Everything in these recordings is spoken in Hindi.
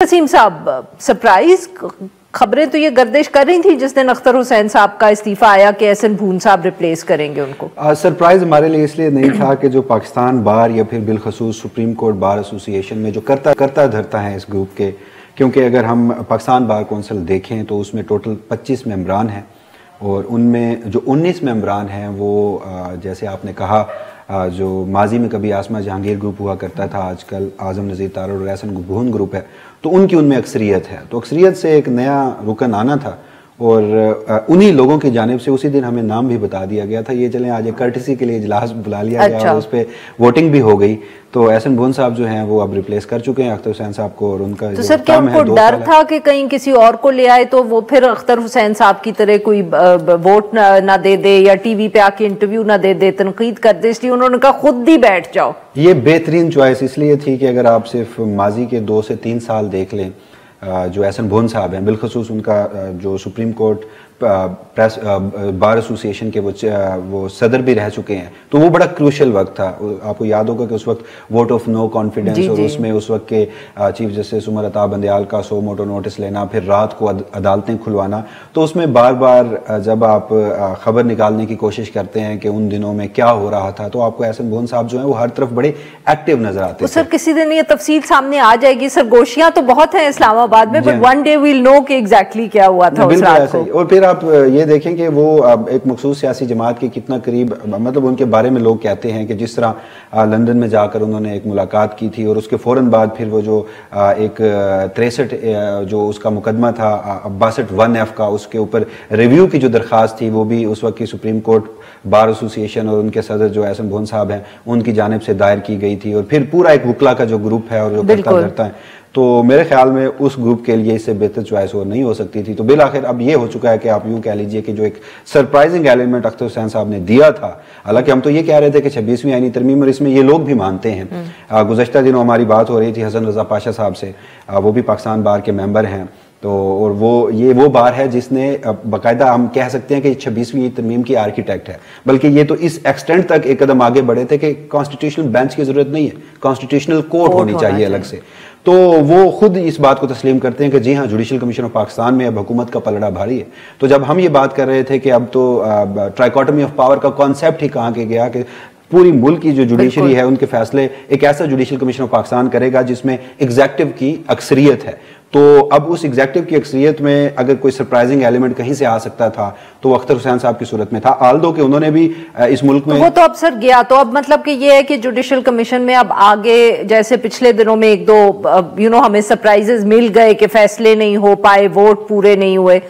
वसीम साहब, सरप्राइज खबरें तो ये गर्दिश कर रही थी जिस दिन अख्तर हुसैन साहब का इस्तीफा आया कि एहसन भून साहब रिप्लेस करेंगे उनको। सरप्राइज हमारे लिए इसलिए नहीं था कि जो पाकिस्तान बार या फिर बिलखसूस सुप्रीम कोर्ट बार एसोसिएशन में जो करता धरता है इस ग्रुप के, क्योंकि अगर हम पाकिस्तान बार कौंसिल देखें तो उसमें टोटल 25 मेंबरान हैं और उनमें जो 19 मेंबरान हैं वो जैसे आपने कहा जो माजी में कभी आसमा जहांगीर ग्रुप हुआ करता था, आजकल आजम नज़ीर तारड़ और एहसन भून ग्रुप है, तो उनकी उनमें अक्सरियत है। तो अक्सरियत से एक नया रुकन आना था और उन्हीं लोगों की जानिब से उसी दिन हमें नाम भी बता दिया गया था। ये चलें आज एक कर्टसी के लिए इजलास बुला लिया गया और उस पर वोटिंग भी हो गई। तो एहसन भून साहब जो हैं वो अब रिप्लेस कर चुके हैं अख्तर हुसैन साहब को और उनका तो सर क्या उनको डर था कि कहीं किसी और को ले आए तो वो फिर अख्तर हुसैन साहब की तरह कोई वोट ना दे दे या टीवी पे आके इंटरव्यू ना दे दे, तनकीद कर दे, इसलिए उन्होंने कहा खुद ही बैठ जाओ। ये बेहतरीन चॉइस इसलिए थी कि अगर आप सिर्फ माजी के 2 से 3 साल देख लें, जो एहसन भून साहब हैं, बिलखसूस उनका जो supreme court press bar association के वो सदर भी रह चुके हैं, तो वो बड़ा क्रूशल वक्त था। आपको याद होगा कि उस वक्त वोट ऑफ नो कॉन्फिडेंस और उसमें उस वक्त के चीफ जस्टिस उमर अता बंदयाल का सो मोटो नोटिस लेना, फिर रात को अदालतें खुलवाना, तो उसमें बार बार जब आप खबर निकालने की कोशिश करते हैं कि उन दिनों में क्या हो रहा था, तो आपको एहसन भून साहब जो है वो हर तरफ बड़े एक्टिव नजर आते थे। सर किसी दिन ये तफसील सामने आ जाएगी, सर गोशियां तो बहुत हैं इस्लामाबाद में, but one day will know कि एग्जैक्टली क्या हुआ था उस रात को। और फिर आप ये देखें कि वो एक मखसूस सियासी जमात के कितना करीब, मतलब उनके बारे में लोग कहते हैं कि जिस तरह लंदन में जाकर उन्होंने एक मुलाकात की थी और उसके फ़ौरन बाद फिर वो जो एक 63 जो उसका मुकदमा था 62(1)F का, उसके ऊपर रिव्यू की जो दरख्वास्त थी वो भी उस वक्त की सुप्रीम कोर्ट बार एसोसिएशन और उनके सदर जो एहसन भून साहब हैं उनकी जानिब से दायर की गई थी। और फिर पूरा एक वकला का जो ग्रुप है और जो करता है, तो मेरे ख्याल में उस ग्रुप के लिए इससे बेहतर चॉइस और नहीं हो सकती थी। तो बिल आखिर अब ये हो चुका है कि आप यूँ कह लीजिए कि जो एक सरप्राइजिंग एलिमेंट अख्तर हुसैन साहब ने दिया था, हालांकि हम तो ये कह रहे थे कि 26वीं आईनी तरमीम, और इसमें ये लोग भी मानते हैं। गुज़श्ता दिनों हमारी बात हो रही थी हसन रज़ा पाशा साहब से, वो भी पाकिस्तान बार के मेंबर हैं, तो और वो बार है जिसने बाकायदा हम कह सकते हैं कि 26वीं तरमीम की आर्किटेक्ट है। बल्कि ये तो इस एक्सटेंट तक एक कदम आगे बढ़े थे कि कॉन्स्टिट्यूशनल बेंच की जरूरत नहीं है, कॉन्स्टिट्यूशनल कोर्ट होनी चाहिए अलग से। तो वो खुद इस बात को तस्लीम करते हैं कि जी हाँ, जुडिशल कमीशन ऑफ पाकिस्तान में अब हुकूमत का पलड़ा भारी है। तो जब हम ये बात कर रहे थे कि अब तो ट्राइकोटमी ऑफ पावर का कॉन्सेप्ट ही कहाँ के गया कि पूरी मुल्क की जो जुडिशरी है उनके फैसले एक ऐसा जुडिशल कमीशन ऑफ पाकिस्तान करेगा जिसमें एग्जेक्टिव की अक्सरियत है। तो अब उस एग्जेक्टिव की अक्सरियत में अगर कोई सरप्राइजिंग एलिमेंट कहीं से आ सकता था तो अख्तर हुसैन साहब की सूरत में था। आल्दो कि उन्होंने भी इस मुल्क में वो तो अब सर गया, तो अब मतलब कि ये है कि जुडिशल कमीशन में अब आगे जैसे पिछले दिनों में 1-2 हमें सरप्राइजेस मिल गए कि फैसले नहीं हो पाए, वोट पूरे नहीं हुए,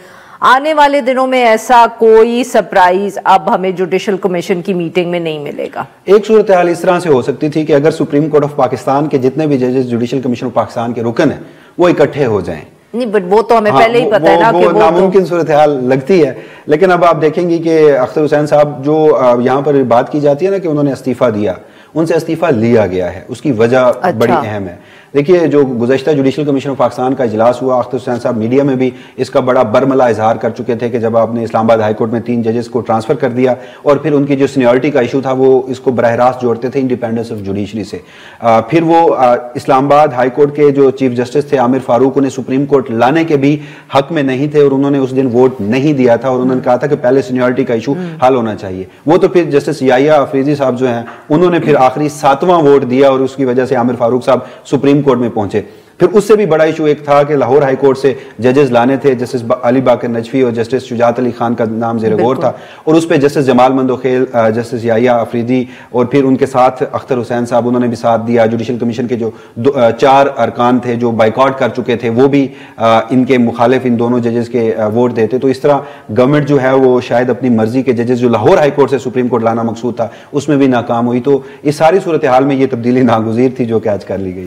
आने वाले दिनों में ऐसा कोई सरप्राइज अब हमें जुडिशल कमीशन की मीटिंग में नहीं मिलेगा। एक सूरत हाल इस तरह से हो सकती थी कि अगर सुप्रीम कोर्ट ऑफ पाकिस्तान के जितने भी जजेस जुडिशल कमीशन ऑफ पाकिस्तान के रुकन है वो इकट्ठे हो जाएं। नहीं, बट वो तो हमें पहले ही पता है ना कि वो नामुमकिन सूरत हाल लगती है। लेकिन अब आप देखेंगे कि अख्तर हुसैन साहब जो यहाँ पर बात की जाती है ना कि उन्होंने इस्तीफा दिया, उनसे इस्तीफा लिया गया है, उसकी वजह बड़ी अहम है। देखिए, जो गुज़श्ता जुडिशल कमीशन ऑफ पाकिस्तान का इजलास हुआ, अख्तर हुसैन साहब मीडिया में भी इसका बड़ा बरमला इजहार कर चुके थे कि जब आपने इस्लामाबाद हाई कोर्ट में 3 जजेस को ट्रांसफर कर दिया और फिर उनकी जो सीनियरिटी का इशू था वो इसको बराह रास्त जोड़ते थे इंडिपेंडेंस ऑफ जुडिशरी से। फिर वो इस्लामाबाद हाई कोर्ट के जो चीफ जस्टिस थे आमिर फारूक, उन्हें सुप्रीम कोर्ट लाने के भी हक में नहीं थे और उन्होंने उस दिन वोट नहीं दिया था और उन्होंने कहा था कि पहले सीनियरिटी का इशू हल होना चाहिए। वो तो फिर जस्टिस याहिया अफरीदी साहब जो हैं उन्होंने फिर आखिरी 7वां वोट दिया और उसकी वजह से आमिर फारूक साहब सुप्रीम कोर्ट में पहुंचे। फिर उससे भी बड़ा इशू एक था कि लाहौर हाई कोर्ट से जजेस लाने थे, जस्टिस अली बाकर नजफी और जस्टिस शुजात अली खान का नाम ज़ेर गौर था, और उस पर जस्टिस जमाल मंदोखेल, जस्टिस याहिया अफरीदी और फिर उनके साथ अख्तर हुसैन साहब, उन्होंने भी साथ दिया। जुडिशल कमीशन के जो 4 अरकान थे जो बाइकआउट कर चुके थे वो भी इनके मुखालिफ इन दोनों जजेस के वोट देते। तो इस तरह गवर्नमेंट जो है वो शायद अपनी मर्जी के जजेस जो लाहौर हाई कोर्ट से सुप्रीम कोर्ट लाना मकसूद था उसमें भी नाकाम हुई। तो इस सारी सूरत हाल में ये तब्दीली नागुज़ीर थी जो कि आज कर ली गई है।